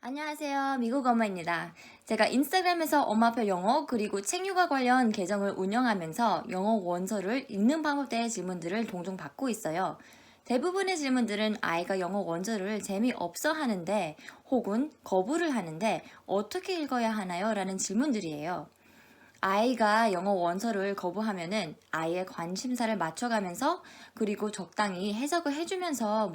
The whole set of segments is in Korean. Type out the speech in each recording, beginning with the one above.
안녕하세요. 미국 엄마입니다. 제가 인스타그램에서 엄마표 영어 그리고 책 육아 관련 계정을 운영하면서 영어 원서를 읽는 방법에 대해 질문들을 종종 받고 있어요. 대부분의 질문들은 아이가 영어 원서를 재미없어 하는데 혹은 거부를 하는데 어떻게 읽어야 하나요? 라는 질문들이에요. 아이가 영어 원서를 거부하면은 아이의 관심사를 맞춰가면서 그리고 적당히 해석을 해주면서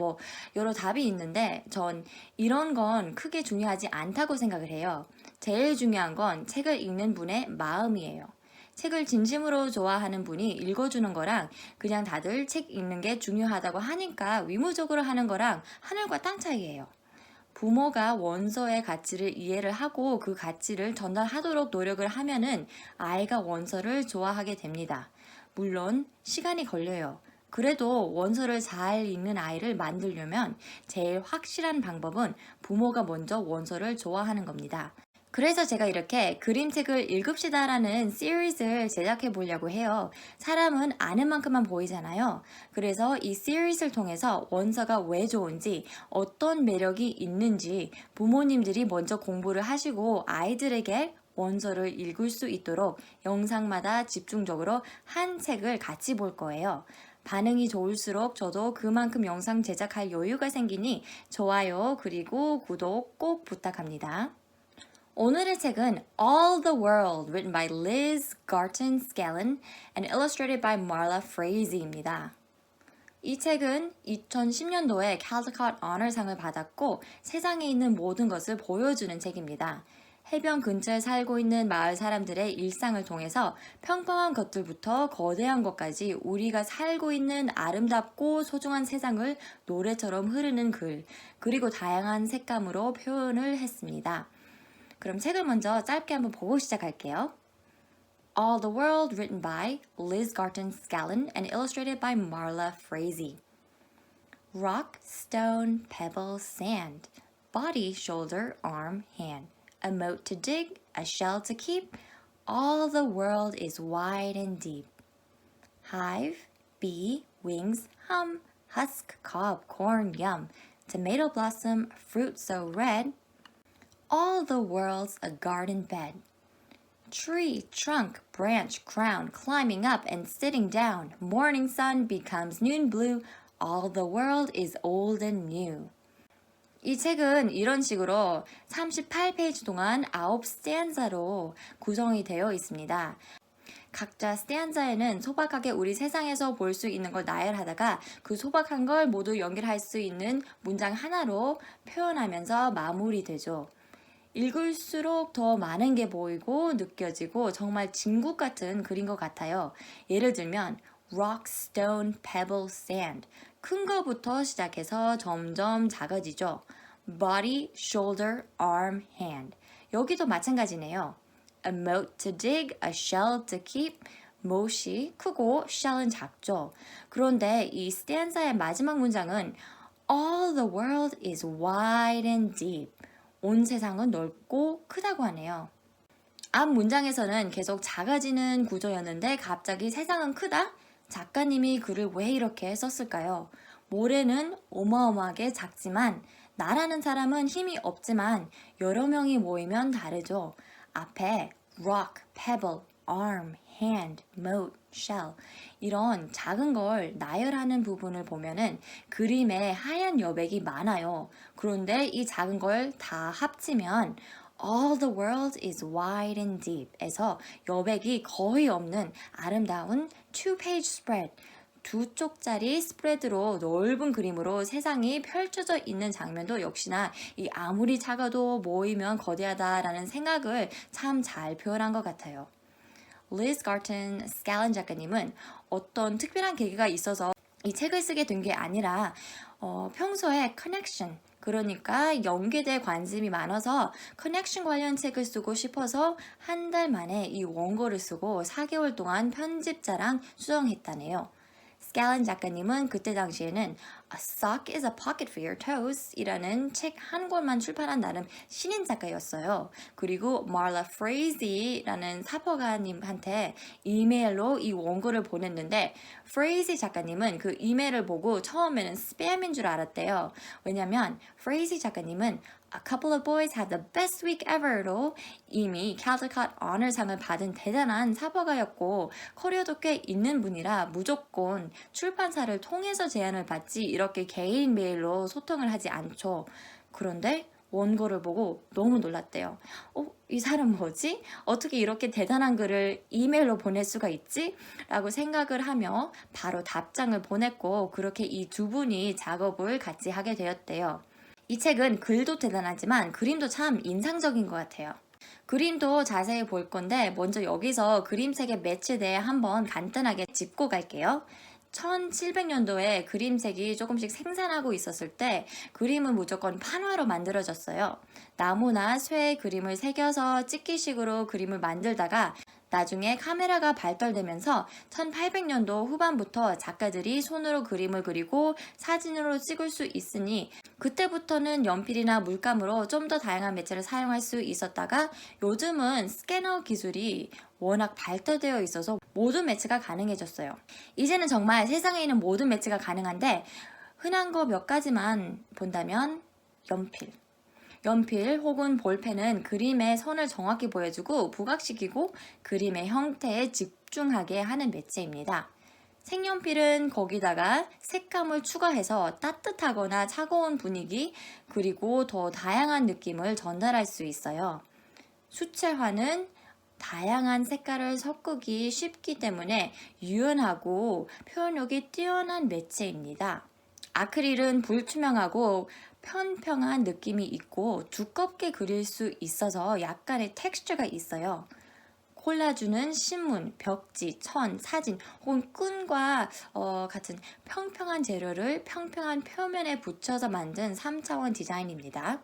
여러 답이 있는데 전 이런 건 크게 중요하지 않다고 생각을 해요. 제일 중요한 건 책을 읽는 분의 마음이에요. 책을 진심으로 좋아하는 분이 읽어주는 거랑 그냥 다들 책 읽는 게 중요하다고 하니까 의무적으로 하는 거랑 하늘과 땅 차이예요. 부모가 원서의 가치를 이해를 하고 그 가치를 전달하도록 노력을 하면은 아이가 원서를 좋아하게 됩니다. 물론 시간이 걸려요. 그래도 원서를 잘 읽는 아이를 만들려면 제일 확실한 방법은 부모가 먼저 원서를 좋아하는 겁니다. 그래서 제가 이렇게 그림책을 읽읍시다라는 시리즈를 제작해 보려고 해요. 사람은 아는 만큼만 보이잖아요. 그래서 이 시리즈를 통해서 원서가 왜 좋은지, 어떤 매력이 있는지 부모님들이 먼저 공부를 하시고 아이들에게 원서를 읽을 수 있도록 영상마다 집중적으로 한 책을 같이 볼 거예요. 반응이 좋을수록 저도 그만큼 영상 제작할 여유가 생기니 좋아요 그리고 구독 꼭 부탁합니다. 오늘의 책은 All the World, written by Liz Garton Scallon and illustrated by Marla Frazie입니다. 이 책은 2010년도에 Caldecott Honor상을 받았고 세상에 있는 모든 것을 보여주는 책입니다. 해변 근처에 살고 있는 마을 사람들의 일상을 통해서 평범한 것들부터 거대한 것까지 우리가 살고 있는 아름답고 소중한 세상을 노래처럼 흐르는 글, 그리고 다양한 색감으로 표현을 했습니다. 그럼 책을 먼저 짧게 한번 보고 시작할게요. All the World, written by Liz Garton Scallon and illustrated by Marla Frazee. Rock, stone, pebble, sand. Body, shoulder, arm, hand. A moat to dig, a shell to keep. All the world is wide and deep. Hive, bee, wings, hum. Husk, cob, corn, yum. Tomato blossom, fruit so red. All the world's a garden bed. Tree, trunk, branch, crown, climbing up and sitting down. Morning sun becomes noon blue. All the world is old and new. 이 책은 이런 식으로 38페이지 동안 9스탠자로 구성이 되어 있습니다. 각자 스탠자에는 소박하게 우리 세상에서 볼 수 있는 걸 나열하다가 그 소박한 걸 모두 연결할 수 있는 문장 하나로 표현하면서 마무리되죠. 읽을수록 더 많은 게 보이고 느껴지고 정말 진국 같은 글인 것 같아요. 예를 들면 rock, stone, pebble, sand. 큰 거부터 시작해서 점점 작아지죠. body, shoulder, arm, hand. 여기도 마찬가지네요. a moat to dig, a shell to keep. 못이 크고 shell은 작죠. 그런데 이 스탠자의 마지막 문장은 all the world is wide and deep. 온 세상은 넓고 크다고 하네요. 앞 문장에서는 계속 작아지는 구조였는데 갑자기 세상은 크다? 작가님이 글을 왜 이렇게 썼을까요? 모래는 어마어마하게 작지만 나라는 사람은 힘이 없지만 여러 명이 모이면 다르죠. 앞에 rock, pebble, arm, hand, moat, shell 이런 작은 걸 나열하는 부분을 보면은 그림에 하얀 여백이 많아요. 그런데 이 작은 걸 다 합치면 All the world is wide and deep 에서 여백이 거의 없는 아름다운 two-page spread 두 쪽짜리 스프레드로 넓은 그림으로 세상이 펼쳐져 있는 장면도 역시나 이 아무리 작아도 모이면 거대하다라는 생각을 참 잘 표현한 것 같아요. Liz Garton Scallon 작가님은 어떤 특별한 계기가 있어서 이 책을 쓰게 된 게 아니라 평소에 커넥션 그러니까 연계대 관심이 많아서 커넥션 관련 책을 쓰고 싶어서 한 달 만에 이 원고를 쓰고 4개월 동안 편집자랑 수정했다네요. 스칼런 작가님은 그때 당시에는 A Sock is a Pocket for Your Toes 이라는 책 한 권만 출판한 나름 신인 작가였어요. 그리고 Marla Frazie라는 사퍼가님한테 이메일로 이 원고를 보냈는데 Frazie 작가님은 그 이메일을 보고 처음에는 스팸인 줄 알았대요. 왜냐면 Frazie 작가님은 A couple of boys had the best week ever로 이미 Caldecott Honor상을 받은 대단한 사버가였고 커리어도 꽤 있는 분이라 무조건 출판사를 통해서 제안을 받지 이렇게 개인 메일로 소통을 하지 않죠. 그런데 원고를 보고 너무 놀랐대요. 이 사람 뭐지? 어떻게 이렇게 대단한 글을 이메일로 보낼 수가 있지? 라고 생각을 하며 바로 답장을 보냈고 그렇게 이 두 분이 작업을 같이 하게 되었대요. 이 책은 글도 대단하지만 그림도 참 인상적인 것 같아요. 그림도 자세히 볼 건데 먼저 여기서 그림책의 매체에 대해 한번 간단하게 짚고 갈게요. 1700년도에 그림책이 조금씩 생산하고 있었을 때 그림은 무조건 판화로 만들어졌어요. 나무나 쇠의 그림을 새겨서 찍기식으로 그림을 만들다가 나중에 카메라가 발달되면서 1800년도 후반부터 작가들이 손으로 그림을 그리고 사진으로 찍을 수 있으니 그때부터는 연필이나 물감으로 좀 더 다양한 매체를 사용할 수 있었다가 요즘은 스캐너 기술이 워낙 발달되어 있어서 모든 매체가 가능해졌어요. 이제는 정말 세상에 있는 모든 매체가 가능한데 흔한 거 몇 가지만 본다면 연필 혹은 볼펜은 그림의 선을 정확히 보여주고 부각시키고 그림의 형태에 집중하게 하는 매체입니다. 색연필은 거기다가 색감을 추가해서 따뜻하거나 차가운 분위기 그리고 더 다양한 느낌을 전달할 수 있어요. 수채화는 다양한 색깔을 섞기 쉽기 때문에 유연하고 표현력이 뛰어난 매체입니다. 아크릴은 불투명하고 평평한 느낌이 있고 두껍게 그릴 수 있어서 약간의 텍스처가 있어요. 콜라주는 신문, 벽지, 천, 사진 혹은 끈과 같은 평평한 재료를 평평한 표면에 붙여서 만든 3차원 디자인입니다.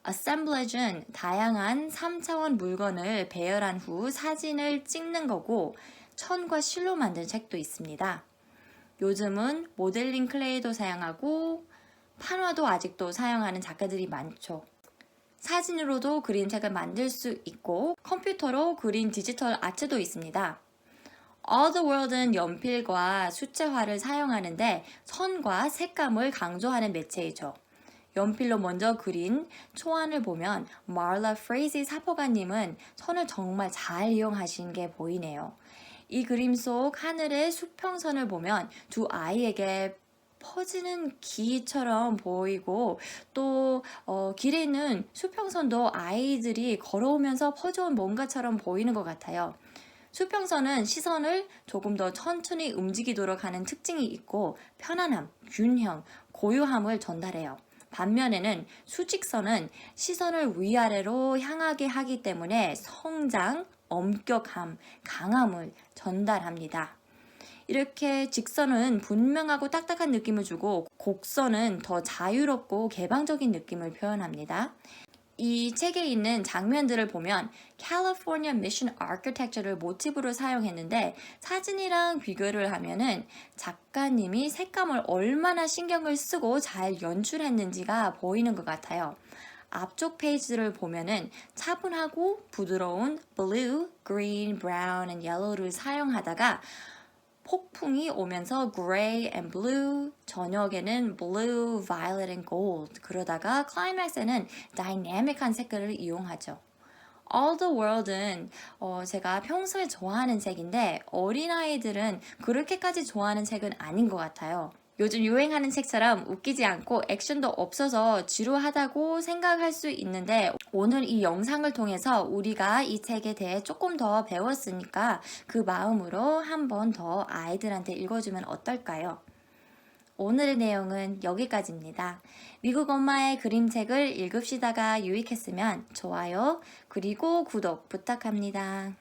Assemblage는 다양한 3차원 물건을 배열한 후 사진을 찍는 거고 천과 실로 만든 책도 있습니다. 요즘은 모델링 클레이도 사용하고 판화도 아직도 사용하는 작가들이 많죠. 사진으로도 그림책을 만들 수 있고 컴퓨터로 그린 디지털 아트도 있습니다. All the World은 연필과 수채화를 사용하는데 선과 색감을 강조하는 매체이죠. 연필로 먼저 그린 초안을 보면 마를라 프레이지 사포가님은 선을 정말 잘 이용하신 게 보이네요. 이 그림 속 하늘의 수평선을 보면 두 아이에게 퍼지는 길처럼 보이고 또 길에 있는 수평선도 아이들이 걸어오면서 퍼져온 뭔가처럼 보이는 것 같아요. 수평선은 시선을 조금 더 천천히 움직이도록 하는 특징이 있고 편안함, 균형, 고요함을 전달해요. 반면에는 수직선은 시선을 위아래로 향하게 하기 때문에 성장, 엄격함, 강함을 전달합니다. 이렇게 직선은 분명하고 딱딱한 느낌을 주고 곡선은 더 자유롭고 개방적인 느낌을 표현합니다. 이 책에 있는 장면들을 보면 California Mission Architecture를 모티브로 사용했는데 사진이랑 비교를 하면은 작가님이 색감을 얼마나 신경을 쓰고 잘 연출했는지가 보이는 것 같아요. 앞쪽 페이지를 보면은 차분하고 부드러운 blue, green, brown, and yellow를 사용하다가 폭풍이 오면서 gray and blue, 저녁에는 blue, violet and gold, 그러다가 클라이맥스에는 다이내믹한 색깔을 이용하죠. All the World은 제가 평소에 좋아하는 책인데 어린아이들은 그렇게까지 좋아하는 책은 아닌 것 같아요. 요즘 유행하는 책처럼 웃기지 않고 액션도 없어서 지루하다고 생각할 수 있는데 오늘 이 영상을 통해서 우리가 이 책에 대해 조금 더 배웠으니까 그 마음으로 한 번 더 아이들한테 읽어주면 어떨까요? 오늘의 내용은 여기까지입니다. 미국 엄마의 그림책을 읽읍시다가 유익했으면 좋아요 그리고 구독 부탁합니다.